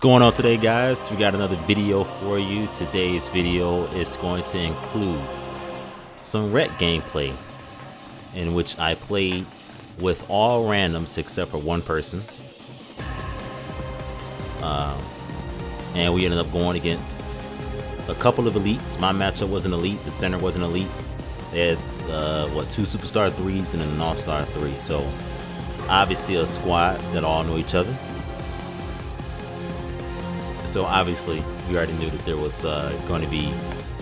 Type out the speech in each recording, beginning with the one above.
going on today, guys? We got another video for you. Today's video is going to include some rec gameplay in which I played with all randoms except for one person, and we ended up going against a couple of elites. My matchup wasn't elite, the center wasn't elite. They had two superstar 3s and an all-star 3, so obviously a squad that all know each other. So obviously we already knew that there was going to be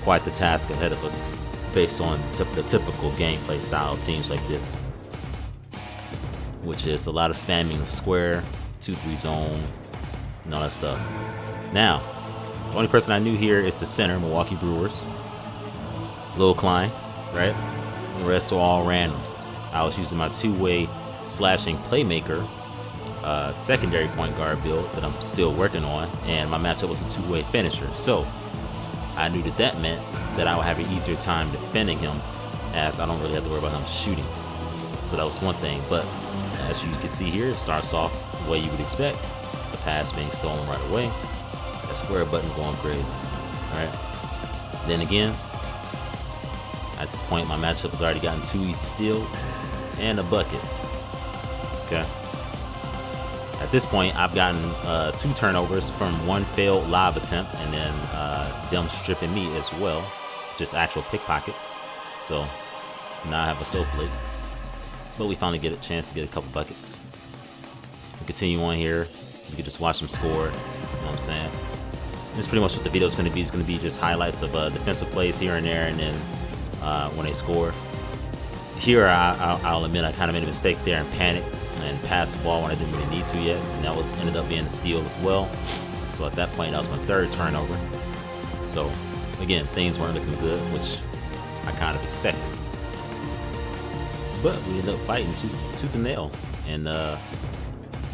quite the task ahead of us based on the typical gameplay style of teams like this, which is a lot of spamming of square, 2-3 zone, and all that stuff. Now, the only person I knew here is the center, Milwaukee Brewers, Lil Klein, right? The rest are all randoms. I was using my two-way slashing playmaker secondary point guard build that I'm still working on, and my matchup was a two-way finisher. So I knew that that meant that I would have an easier time defending him, as I don't really have to worry about him shooting. So that was one thing. But as you can see here, it starts off the way you would expect. The pass being stolen right away. That square button going crazy. Alright. Then again, at this point my matchup has already gotten 2 easy steals and a bucket. Okay. At this point, I've gotten 2 turnovers from 1 failed lob attempt, and then them stripping me as well, just actual pickpocket. So now I have a sofa, but we finally get a chance to get a couple buckets. We continue on here. You can just watch them score. You know what I'm saying? This is pretty much what the video is going to be. It's going to be just highlights of defensive plays here and there, and then when they score. Here, I'll admit I kind of made a mistake there and panicked and passed the ball when I didn't really need to yet, and that ended up being a steal as well. So at that point, that was my 3rd turnover. So again, things weren't looking good, which I kind of expected. But we ended up fighting tooth and nail, and the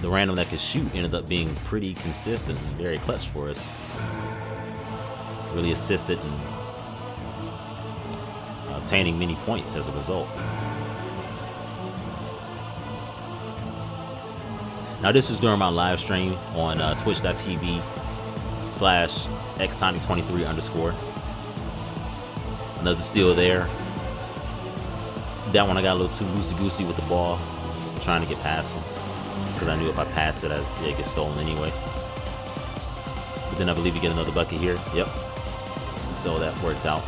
random that could shoot ended up being pretty consistent and very clutch for us. Really assisted in obtaining many points as a result. Now this was during my live stream on twitch.tv/xsonic23_. Another steal there. That one I got a little too loosey-goosey with the ball, trying to get past him, because I knew if I passed it, it'd get stolen anyway. But then I believe you get another bucket here. Yep. So that worked out.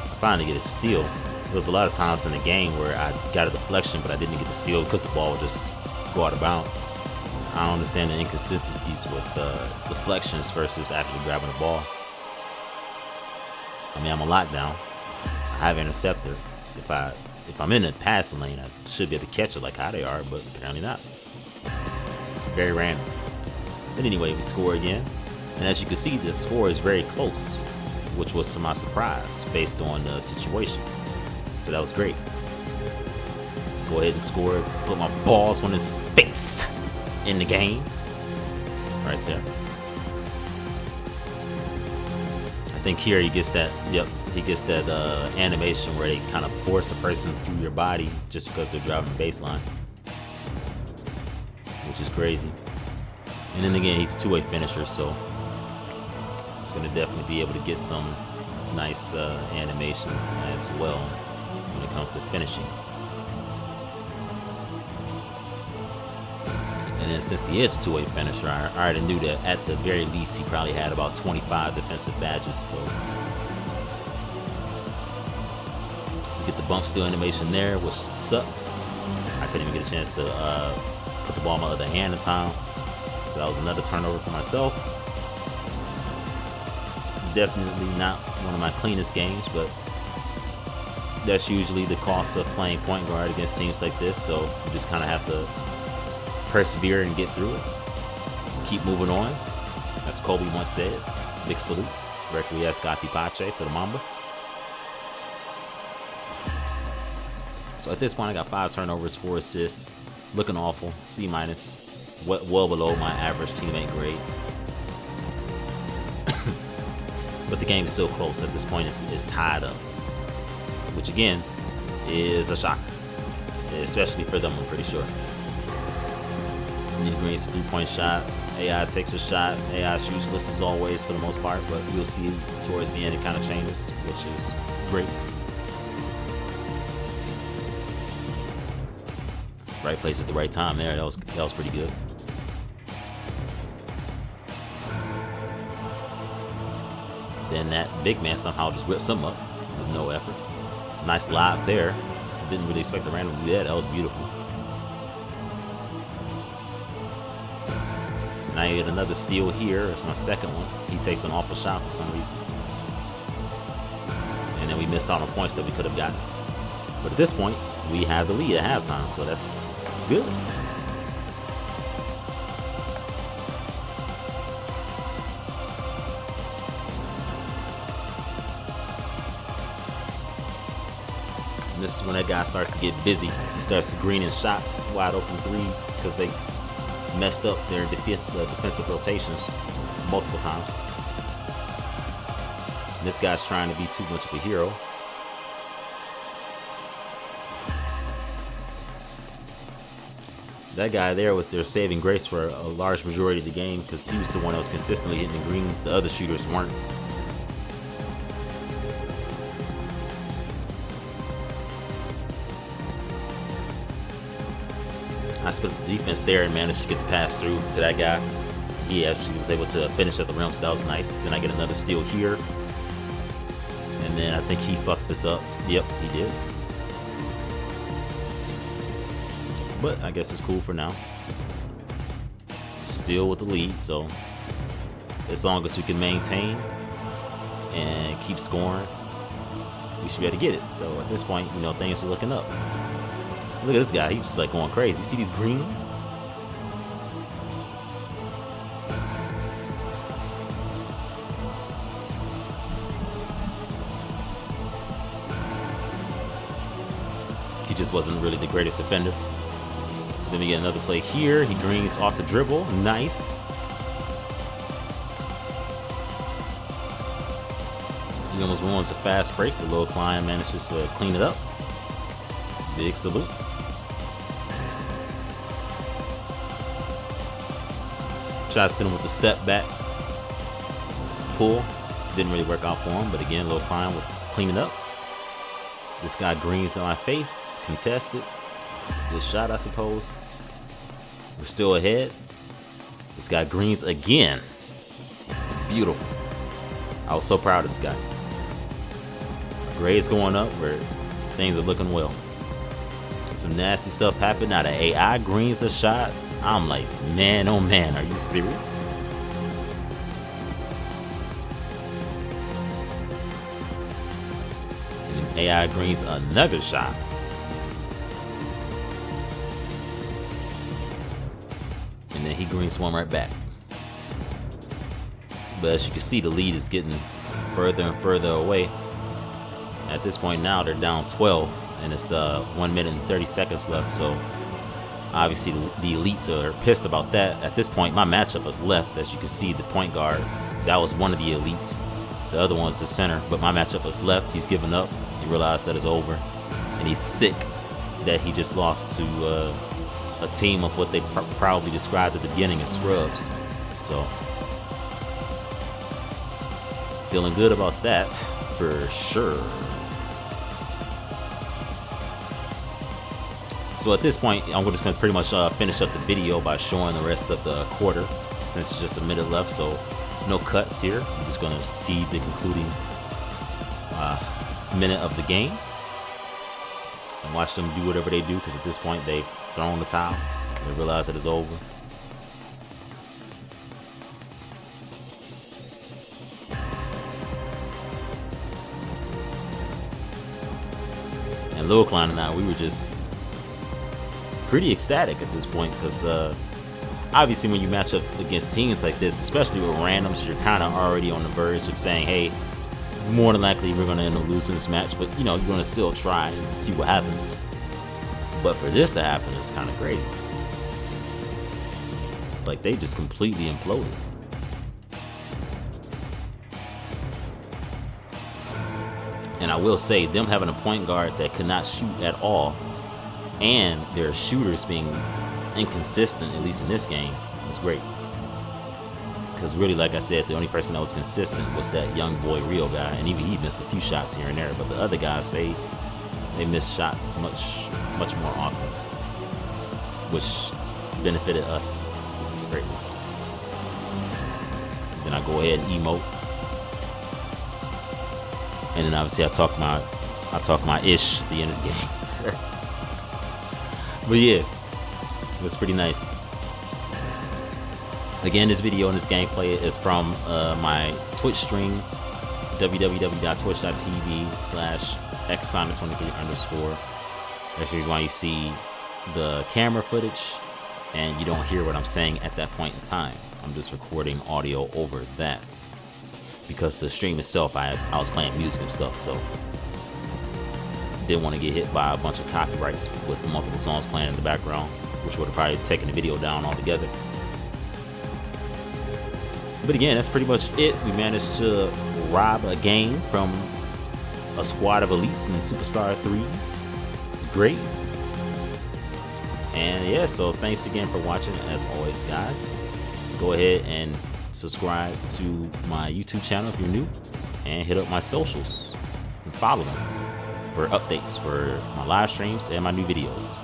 I finally get a steal. There was a lot of times in the game where I got a deflection, but I didn't get the steal because the ball would just go out of bounds. I don't understand the inconsistencies with deflections versus actually grabbing the ball. I mean, I'm a lockdown. I have an interceptor. If I'm in the passing lane, I should be able to catch it like how they are, but apparently not. It's very random. But anyway, we score again, and as you can see, the score is very close, which was to my surprise based on the situation. So that was great. Go ahead and score. Put my balls on his face in the game. Right there. I think here he gets that. Yep, he gets that animation where they kind of force the person through your body just because they're driving the baseline, which is crazy. And then again, he's a two-way finisher, so he's gonna definitely be able to get some nice animations as well when it comes to finishing. And then since he is a two-way finisher, I already knew that at the very least he probably had about 25 defensive badges. So you get the bump steal animation there, which sucked. I couldn't even get a chance to put the ball in my other hand in time. So that was another turnover for myself. Definitely not one of my cleanest games, but that's usually the cost of playing point guard against teams like this. So you just kind of have to persevere and get through it. Keep moving on. As Kobe once said, big salute. Requiescat Pace to the Mamba. So at this point, I got 5 turnovers, 4 assists. Looking awful. C-. Well below my average teammate grade. But the game is still close. At this point, it's tied up, which again is a shock, especially for them, I'm pretty sure. Green's 3-point shot. AI takes a shot. AI's useless as always for the most part, but you'll see towards the end it kind of changes, which is great. Right place at the right time there. That was pretty good. Then that big man somehow just whips him up with no effort. Nice lob there. Didn't really expect the random to do that. That was beautiful. And I get another steal here. It's my second one. He takes an awful shot for some reason. And then we miss out on points that we could have gotten. But at this point, we have the lead at halftime, so that's good. And this is when that guy starts to get busy. He starts greening shots, wide open threes, because they messed up their defensive rotations multiple times. And this guy's trying to be too much of a hero. That guy there was their saving grace for a large majority of the game because he was the one that was consistently hitting the greens. The other shooters weren't. I split the defense there and managed to get the pass through to that guy. He actually was able to finish at the rim, so that was nice. Then I get another steal here. And then I think he fucks this up. Yep, he did. But I guess it's cool for now. Still with the lead, so as long as we can maintain and keep scoring, we should be able to get it. So at this point, you know, things are looking up. Look at this guy, he's just like going crazy. You see these greens? He just wasn't really the greatest defender. Then we get another play here. He greens off the dribble. Nice. He almost ruins a fast break, but Lil Klein manages to clean it up. Big salute. Tries to hit him with the step back pull. Didn't really work out for him, but again, Lil Klein would clean it up. This guy greens in my face. Contested. Good shot, I suppose. We're still ahead. This guy greens again. Beautiful. I was so proud of this guy. Grades going up where things are looking well. Some nasty stuff happened. Now the AI greens a shot. I'm like, man, oh man, are you serious? And then AI greens another shot. And then he greens one right back. But as you can see, the lead is getting further and further away. At this point now, they're down 12, and it's 1 minute and 30 seconds left. So obviously the elites are pissed about that. At this point, my matchup is left. As you can see, the point guard, that was one of the elites. The other one's the center, but my matchup is left. He's given up. He realized that it's over, and he's sick that he just lost to a team of what they proudly described at the beginning as scrubs. So feeling good about that for sure. So at this point, I'm just going to pretty much finish up the video by showing the rest of the quarter, since it's just a minute left. So no cuts here. I'm just going to see the concluding minute of the game and watch them do whatever they do, because at this point they've thrown the towel. They realize that it's over. And Lil Klein and I, we were just pretty ecstatic at this point, because obviously when you match up against teams like this, especially with randoms, you're kind of already on the verge of saying, hey, more than likely we're going to end up losing this match, but you know, you're going to still try and see what happens. But for this to happen is kind of great. Like, they just completely imploded. And I will say, them having a point guard that could not shoot at all, and their shooters being inconsistent, at least in this game, was great. Because really, like I said, the only person that was consistent was that young boy Rio guy, and even he missed a few shots here and there. But the other guys, they missed shots much more often, which benefited us greatly. Then I go ahead and emote, and then obviously I talk my ish at the end of the game. But yeah, it was pretty nice. Again, this video and this gameplay is from my Twitch stream, www.twitch.tv/xsonic23_. That's the reason why you see the camera footage and you don't hear what I'm saying at that point in time. I'm just recording audio over that because the stream itself, I was playing music and stuff, so didn't want to get hit by a bunch of copyrights with multiple songs playing in the background, which would have probably taken the video down altogether. But again, that's pretty much it. We managed to rob a game from a squad of elites and superstar 3s. Great. And yeah, so thanks again for watching. As always, guys, go ahead and subscribe to my YouTube channel if you're new, and hit up my socials and follow them for updates for my live streams and my new videos.